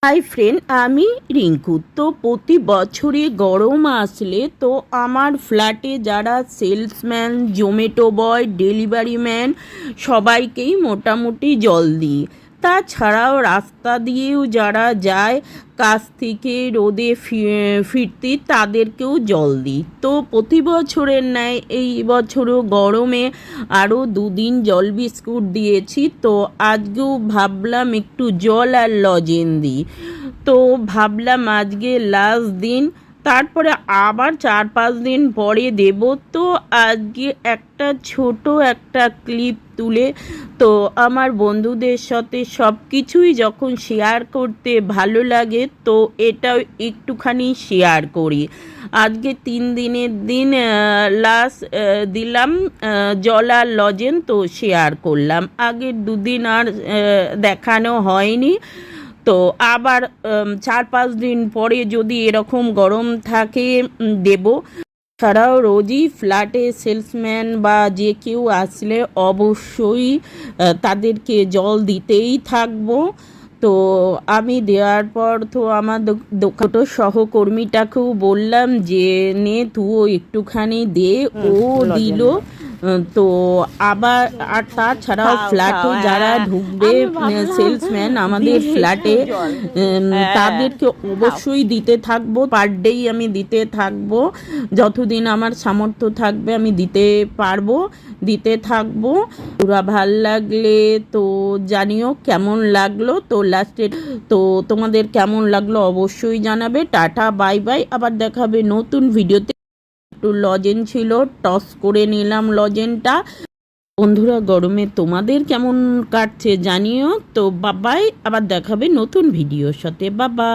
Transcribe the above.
Hi friend, আমি রিঙ্কু। তো প্রতি বছরই গরম আসলে তো আমার ফ্ল্যাটে যারা সেলসম্যান, জোম্যাটো বয়, ডেলিভারি ম্যান সবাইকেই মোটামুটি জল দিই। তাছাড়াও রাস্তা দিয়েও যারা যায় কাজ থেকে রোদে ফিরতে তাদেরকেও জল দিই। তো প্রতি বছরের ন্যায় এই বছরও গরমে আরও দুদিন জল বিস্কুট দিয়েছি। তো আজকেও ভাবলাম একটু জল আর লজেন দিই। তো ভাবলাম আজকে লাস্ট দিন, তারপরে আবার 4-5 দিন পরে দেব। তো আজকে একটা ক্লিপ তুলে তো আমার বন্ধুদের সাথে সব কিছুই যখন শেয়ার করতে ভালো লাগে তো এটাও একটুখানি শেয়ার করি। আজকে 3 দিনের দিন লাস্ট দিলাম জল আর লজেন, তো শেয়ার করলাম। আগের 2 দিন আর দেখানো হয়নি। তো আবার 4-5 দিন পরে যদি এরকম গরম থাকে দেব। ছাড়াও রোজই ফ্ল্যাটে সেলসম্যান বা যে কেউ আসলে অবশ্যই তাদেরকে জল দিতেই থাকবো। তো আমি দেওয়ার পর তো আমার দোকান সহকর্মীটাকেও বললাম যে নে তুও একটুখানি দে, ও দিল। তো আবার আর তাছাড়াও ফ্ল্যাটে যারা ঢুকবে সেলসম্যান আমাদের ফ্ল্যাটে তাদেরকে অবশ্যই দিতে থাকবো। পার ডেই আমি দিতে থাকবো, যতদিন আমার সামর্থ্য থাকবে আমি দিতে পারবো, দিতে থাকবো। পুরা ভাল লাগলে তো জানিও কেমন লাগলো। তো লাস্টে তো তোমাদের কেমন লাগলো অবশ্যই জানাবে। টাটা, বাই বাই, আবার দেখাবে নতুন ভিডিওতে। একটু লজেন ছিল, টস করে নিলাম লজেনটা। বন্ধুরা, গরমে তোমাদের কেমন কাটছে জানিও। তো বাবাই, আবার দেখাবে নতুন ভিডিওর সাথে। বাবা।